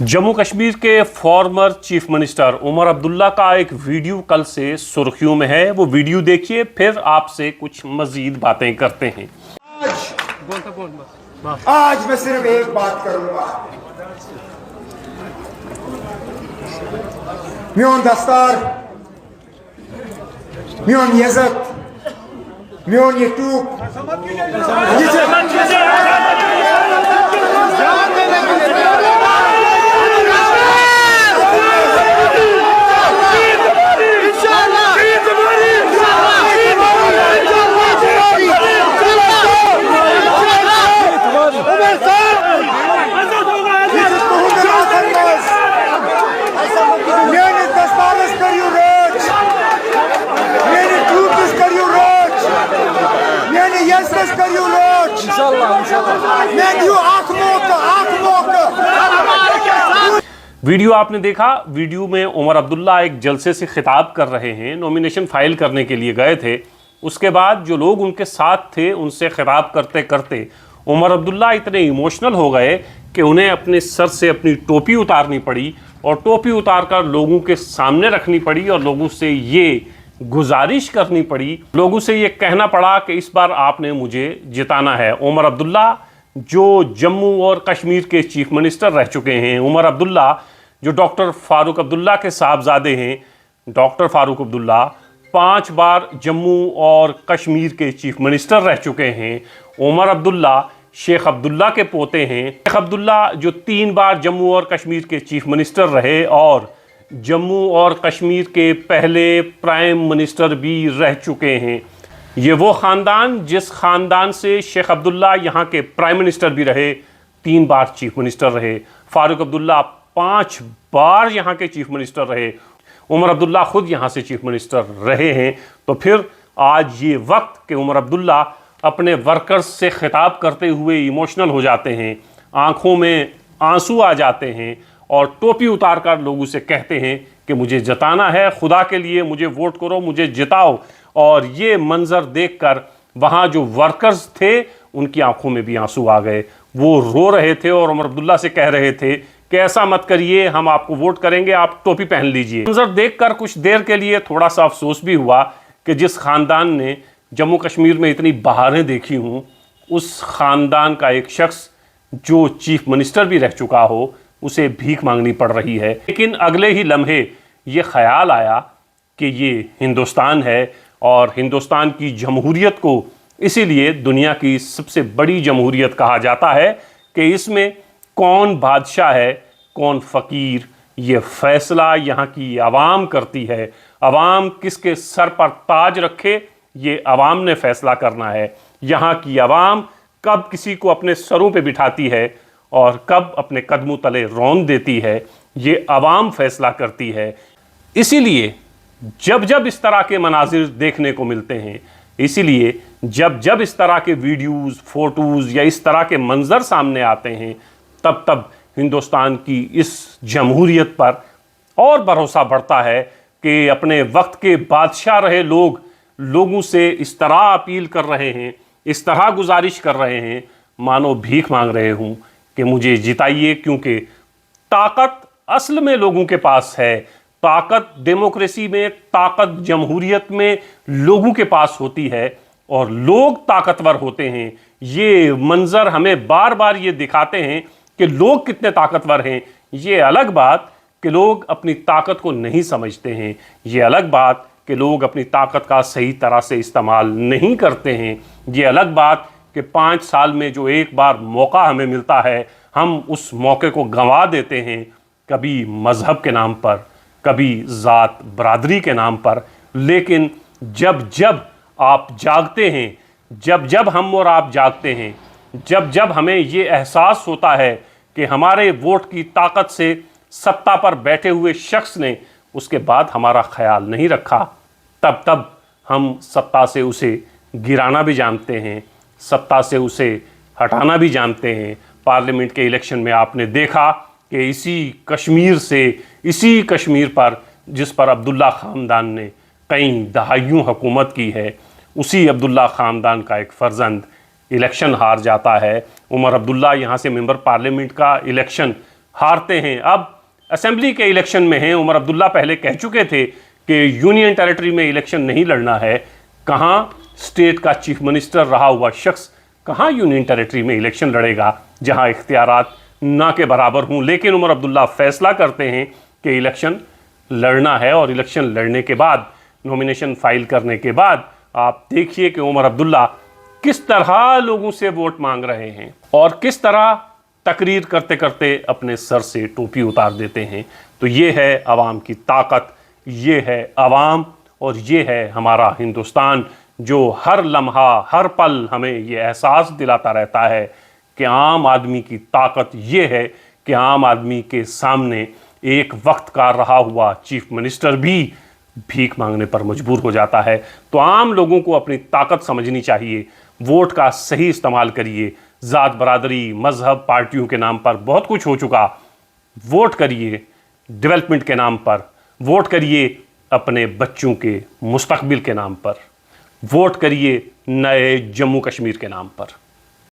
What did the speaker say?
जम्मू कश्मीर के former chief minister Omar Abdullah का एक वीडियो कल से सुर्खियों में है। वो वीडियो देखिए, फिर आपसे कुछ मजीद बातें करते हैं। आज मैं सिर्फ एक बात करूंगा। میون دستار، میون یزت، میون یتوب वीडियो आपने देखा। वीडियो में उमर अब्दुल्ला एक जलसे से खिताब कर रहे हैं। नॉमिनेशन फाइल करने के लिए गए थे। उसके बाद जो लोग उनके साथ थे उनसे खिताब करते करते उमर अब्दुल्ला इतने इमोशनल हो गए कि उन्हें अपने सर से अपनी टोपी उतारनी पड़ी और टोपी उतार कर लोगों के सामने रखनी पड़ी और लोगों से ये गुजारिश करनी पड़ी, लोगों से ये कहना पड़ा कि इस बार आपने मुझे जिताना है। उमर अब्दुल्ला जो जम्मू और कश्मीर के चीफ मिनिस्टर रह चुके हैं, उमर अब्दुल्ला जो डॉक्टर फारूक अब्दुल्ला के साहबजादे हैं, डॉक्टर फारूक अब्दुल्ला 5 बार जम्मू और कश्मीर के चीफ मिनिस्टर रह चुके हैं। उमर अब्दुल्ला शेख अब्दुल्ला के पोते हैं। शेख अब्दुल्ला जो 3 बार जम्मू और कश्मीर के चीफ मिनिस्टर रहे और जम्मू और कश्मीर के पहले प्राइम मिनिस्टर भी रह चुके हैं। ये वो ख़ानदान जिस ख़ानदान से शेख अब्दुल्ला यहाँ के प्राइम मिनिस्टर भी रहे, 3 बार चीफ मिनिस्टर रहे। फारूक अब्दुल्ला 5 बार यहाँ के चीफ मिनिस्टर रहे। उमर अब्दुल्ला ख़ुद यहाँ से चीफ मिनिस्टर रहे हैं। तो फिर आज ये वक्त कि उमर अब्दुल्ला अपने वर्कर्स से खिताब करते हुए इमोशनल हो जाते हैं, आँखों में आंसू आ जाते हैं और टोपी उतार कर लोगों से कहते हैं कि मुझे जिताना है, खुदा के लिए मुझे वोट करो, मुझे जिताओ। और ये मंज़र देखकर वहाँ जो वर्कर्स थे उनकी आंखों में भी आंसू आ गए। वो रो रहे थे और उमर अब्दुल्ला से कह रहे थे कि ऐसा मत करिए, हम आपको वोट करेंगे, आप टोपी पहन लीजिए। मंज़र देखकर कुछ देर के लिए थोड़ा सा अफसोस भी हुआ कि जिस ख़ानदान ने जम्मू कश्मीर में इतनी बहारें देखी हूँ, उस ख़ानदान का एक शख्स जो चीफ मिनिस्टर भी रह चुका हो, उसे भीख मांगनी पड़ रही है। लेकिन अगले ही लम्हे ये ख्याल आया कि ये हिंदुस्तान है और हिंदुस्तान की जमहूरियत को इसीलिए दुनिया की सबसे बड़ी जमहूरियत कहा जाता है कि इसमें कौन बादशाह है, कौन फ़कीर, ये फ़ैसला यहाँ की आवाम करती है। आवाम किसके सर पर ताज रखे, ये आवाम ने फ़ैसला करना है। यहाँ की आवाम कब किसी को अपने सरों पे बिठाती है और कब अपने कदमों तले रौंद देती है, ये आवाम फ़ैसला करती है। इसीलिए जब जब इस तरह के मनाजिर देखने को मिलते हैं, इसीलिए जब जब इस तरह के वीडियोज़, फ़ोटोज़ या इस तरह के मंज़र सामने आते हैं, तब तब हिंदुस्तान की इस जमहूरियत पर और भरोसा बढ़ता है कि अपने वक्त के बादशाह रहे लोग लोगों से इस तरह अपील कर रहे हैं, इस तरह गुजारिश कर रहे हैं, मानो भीख मांग रहे हूँ कि मुझे जिताइए। क्योंकि ताकत असल में लोगों के पास है। ताकत डेमोक्रेसी में, ताकत जमहूरियत में लोगों के पास होती है और लोग ताकतवर होते हैं। ये मंज़र हमें बार बार ये दिखाते हैं कि लोग कितने ताकतवर हैं। ये अलग बात कि लोग अपनी ताकत को नहीं समझते हैं। ये अलग बात कि लोग अपनी ताकत का सही तरह से इस्तेमाल नहीं करते हैं। ये अलग बात कि 5 साल में जो एक बार मौका हमें मिलता है, हम उस मौके को गंवा देते हैं, कभी मज़हब के नाम पर, कभी ज़ात बरादरी के नाम पर। लेकिन जब जब आप जागते हैं, जब जब हम और आप जागते हैं, जब जब हमें ये एहसास होता है कि हमारे वोट की ताकत से सत्ता पर बैठे हुए शख्स ने उसके बाद हमारा ख्याल नहीं रखा, तब तब हम सत्ता से उसे गिराना भी जानते हैं, सत्ता से उसे हटाना भी जानते हैं। पार्लियामेंट के इलेक्शन में आपने देखा कि इसी कश्मीर पर जिस पर अब्दुल्ला ख़ानदान ने कई दहाइयों हुकूमत की है, उसी अब्दुल्ला ख़ानदान का एक फ़र्जंद इलेक्शन हार जाता है। उमर अब्दुल्ला यहाँ से मेंबर पार्लियामेंट का इलेक्शन ہارتے ہیں. اب اسمبلی کے الیکشن میں ہیں. عمر عبداللہ پہلے کہہ چکے تھے کہ یونین ٹیریٹری میں الیکشن نہیں لڑنا ہے. کہاں اسٹیٹ کا چیف منسٹر رہا ہوا شخص کہاں یونین ٹیریٹری میں الیکشن لڑے گا جہاں اختیارات نہ کے برابر ہوں. لیکن عمر عبداللہ فیصلہ کرتے ہیں کہ الیکشن لڑنا ہے, اور الیکشن لڑنے کے بعد, نومینیشن فائل کرنے کے بعد, آپ دیکھیے کہ عمر عبداللہ کس طرح لوگوں سے ووٹ مانگ رہے ہیں اور کس طرح تقریر کرتے کرتے اپنے سر سے ٹوپی اتار دیتے ہیں. تو یہ ہے عوام کی طاقت, یہ ہے عوام, اور یہ ہے ہمارا ہندوستان جو ہر لمحہ ہر پل ہمیں یہ احساس دلاتا رہتا ہے کہ عام آدمی کی طاقت یہ ہے کہ عام آدمی کے سامنے ایک وقت کا رہا ہوا چیف منسٹر بھی بھیک مانگنے پر مجبور ہو جاتا ہے. تو عام لوگوں کو اپنی طاقت سمجھنی چاہیے, ووٹ کا صحیح استعمال کریے. ذات, برادری, مذہب, پارٹیوں کے نام پر بہت کچھ ہو چکا. ووٹ کریے ڈیولپمنٹ کے نام پر, ووٹ کریے اپنے بچوں کے مستقبل کے نام پر, ووٹ کریے نئے جموں کشمیر کے نام پر.